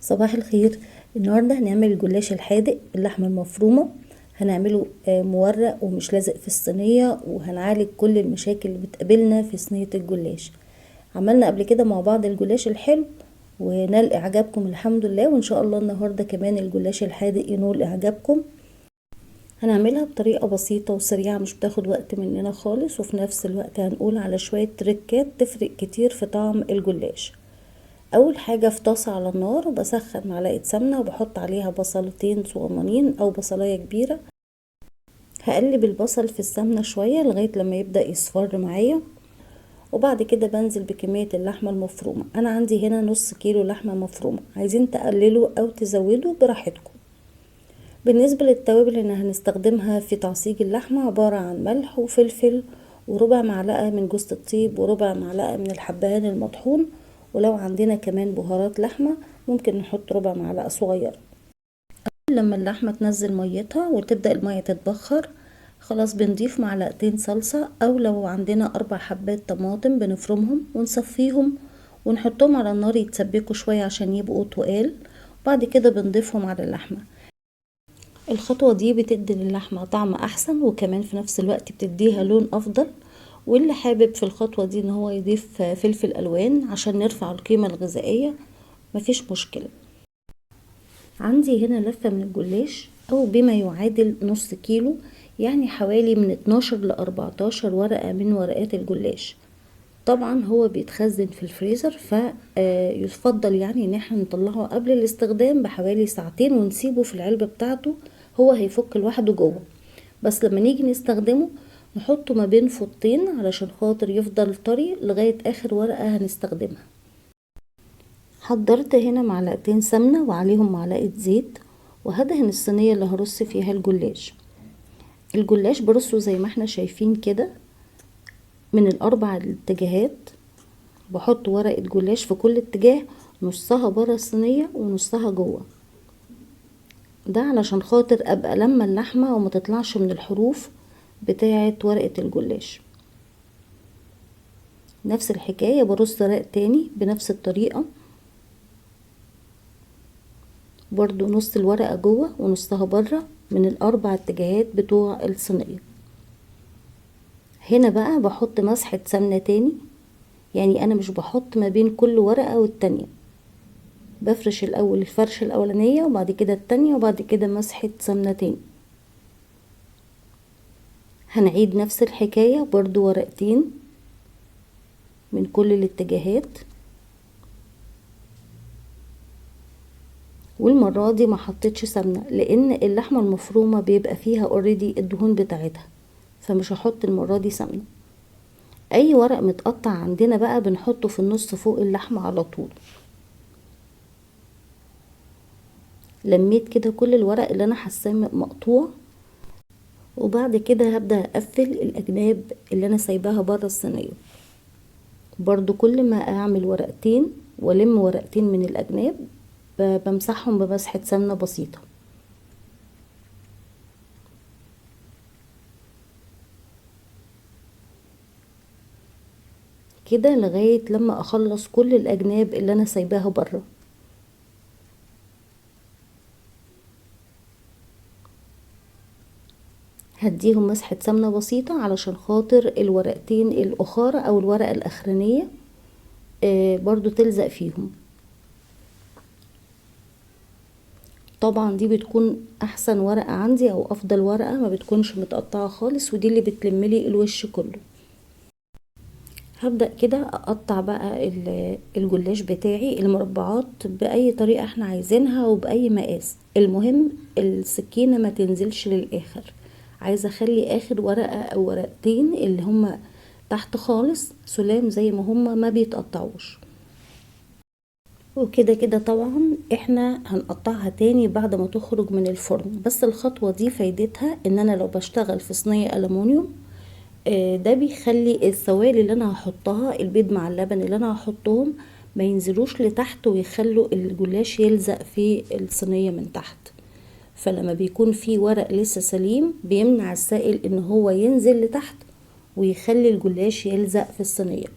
صباح الخير. النهاردة هنعمل الجلاش الحادق اللحمة المفرومة. هنعمله مورق ومش لازق في الصينية، وهنعالج كل المشاكل اللي بتقابلنا في صينية الجلاش. عملنا قبل كده مع بعض الجلاش الحلو ونال اعجابكم الحمد لله، وان شاء الله النهاردة كمان الجلاش الحادق ينول اعجابكم. هنعملها بطريقة بسيطة وسريعة، مش بتاخد وقت مننا خالص، وفي نفس الوقت هنقول على شوية تريكات تفرق كتير في طعم الجلاش. اول حاجة في طاسة على النار وبسخن معلقة سمنة وبحط عليها بصلتين صغننين او بصلاية كبيرة. هقلب البصل في السمنة شوية لغاية لما يبدأ يصفر معايا، وبعد كده بنزل بكمية اللحمة المفرومة. انا عندي هنا نص كيلو لحمة مفرومة، عايزين تقللوا او تزودوا براحتكم. بالنسبة للتوابل اللي هنستخدمها في تعصيج اللحمة عبارة عن ملح وفلفل وربع معلقة من جوز الطيب وربع معلقة من الحبهان المطحون، ولو عندنا كمان بهارات لحمة ممكن نحط ربع معلقة صغيرة. لما اللحمة تنزل ميتها وتبدأ المية تتبخر، خلاص بنضيف معلقتين صلصة، او لو عندنا 4 حبات طماطم بنفرمهم ونصفيهم ونحطهم على النار يتسبكوا شوية عشان يبقوا تقال، وبعد كده بنضيفهم على اللحمة. الخطوة دي بتدي للحمة طعم احسن، وكمان في نفس الوقت بتديها لون افضل. واللي حابب في الخطوة دي ان هو يضيف فلفل الوان عشان نرفع القيمة الغذائية مفيش مشكلة. عندي هنا لفة من الجلاش او بما يعادل نص كيلو، يعني حوالي من 12 ل 14 ورقة من ورقات الجلاش. طبعا هو بيتخزن في الفريزر، فيفضل يعني ان احنا نطلعه قبل الاستخدام بحوالي ساعتين ونسيبه في العلبة بتاعته، هو هيفك لوحده جوه. بس لما نيجي نستخدمه نحطه ما بين فوطين علشان خاطر يفضل طري لغاية اخر ورقة هنستخدمها. حضرت هنا معلقتين سمنة وعليهم معلقة زيت، وهدهن الصينية اللي هرص فيها الجلاش. الجلاش برصه زي ما احنا شايفين كده من الاربع اتجاهات، بحط ورقة جلاش في كل اتجاه، نصها برا الصينية ونصها جوه. ده علشان خاطر ابقى لما اللحمة وما تطلعش من الحروف بتاعة ورقة الجلاش. نفس الحكاية برص ورق تاني بنفس الطريقة، برضو نص الورقة جوه ونصها برا من الاربع اتجاهات بتوع الصينية. هنا بقى بحط مسحة سمنة تاني، يعني انا مش بحط ما بين كل ورقة والتانية، بفرش الاول الفرشة الاولانية وبعد كده التانية وبعد كده مسحة سمنة تاني. هنعيد نفس الحكاية برضو ورقتين من كل الاتجاهات، والمرة دي ما حطيتش سمنة لان اللحمة المفرومة بيبقى فيها اوريدي الدهون بتاعتها، فمش هحط المرة دي سمنة. اي ورق متقطع عندنا بقى بنحطه في النص فوق اللحمة على طول. لميت كده كل الورق اللي انا حاساه مقطوع، وبعد كده هبدأ اقفل الاجناب اللي انا سايباها بره الصينية. برضو كل ما اعمل ورقتين والم ورقتين من الاجناب بمسحهم بمسحة سمنة بسيطة. كده لغاية لما اخلص كل الاجناب اللي انا سايباها بره. هديهم مسحة سمنة بسيطة علشان خاطر الورقتين الاخرى او الورقة الاخرانية برضو تلزق فيهم. طبعا دي بتكون احسن ورقة عندي او افضل ورقة، ما بتكونش متقطعة خالص، ودي اللي بتلملي الوش كله. هبدأ كده اقطع بقى الجلاش بتاعي المربعات باي طريقة احنا عايزينها وباي مقاس. المهم السكينة ما تنزلش للاخر، عايزة اخلي اخر ورقة او ورقتين اللي هما تحت خالص سلام زي ما هما ما بيتقطعوش. وكده كده طبعا احنا هنقطعها تاني بعد ما تخرج من الفرن، بس الخطوة دي فايدتها ان انا لو بشتغل في صينية ألمونيوم ده بيخلي السوائل اللي انا هحطها البيض مع اللبن اللي انا هحطهم ما ينزلوش لتحت ويخلوا الجلاش يلزق في الصينية من تحت. فلما بيكون في ورق لسه سليم بيمنع السائل ان هو ينزل لتحت ويخلي الجلاش يلزق في الصينية.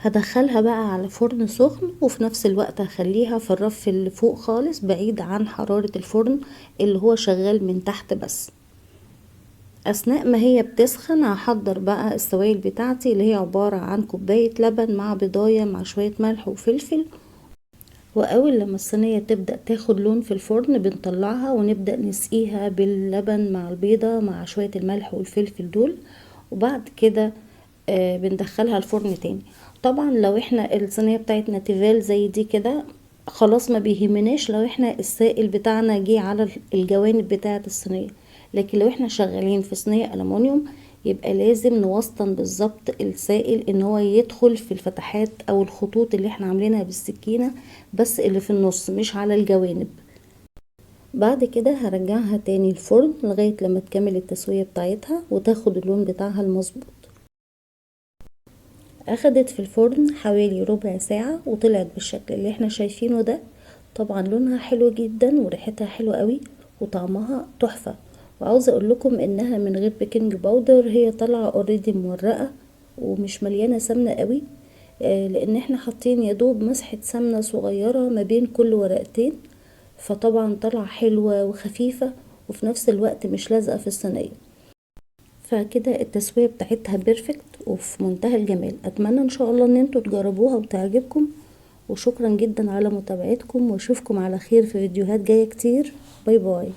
هدخلها بقى على فرن سخن، وفي نفس الوقت هخليها في الرف اللي فوق خالص بعيد عن حرارة الفرن اللي هو شغال من تحت بس. اثناء ما هي بتسخن هحضر بقى السوائل بتاعتي اللي هي عبارة عن كوباية لبن مع بيضاية مع شوية ملح وفلفل. واول لما الصينية تبدأ تاخد لون في الفرن بنطلعها ونبدأ نسقيها باللبن مع البيضة مع شوية الملح والفلفل دول، وبعد كده بندخلها الفرن تاني. طبعا لو احنا الصينية بتاعتنا تيفال زي دي كده خلاص ما بيهمناش لو احنا السائل بتاعنا جه على الجوانب بتاعة الصينية، لكن لو احنا شغالين في صينية ألمونيوم يبقى لازم نوسطن بالظبط السائل ان هو يدخل في الفتحات او الخطوط اللي احنا عاملينها بالسكينة، بس اللي في النص مش على الجوانب. بعد كده هرجعها تاني الفرن لغاية لما تكمل التسوية بتاعتها وتاخد اللون بتاعها المظبوط. اخدت في الفرن حوالي ربع ساعة وطلعت بالشكل اللي احنا شايفينه ده. طبعا لونها حلو جدا وريحتها حلوة قوي وطعمها تحفة. وعاوزة اقول لكم انها من غير بيكنج باودر، هي طالعة اوريدي مورقة ومش مليانة سمنة قوي، لان احنا حاطين يدوب مسحة سمنة صغيرة ما بين كل ورقتين، فطبعا طالعة حلوة وخفيفة وفي نفس الوقت مش لازقة في الصينية. فكده التسوية بتاعتها بيرفكت وفي منتهى الجمال. اتمنى ان شاء الله ان انتوا تجربوها وتعجبكم، وشكرا جدا على متابعتكم، واشوفكم على خير في فيديوهات جاية كتير. باي باي.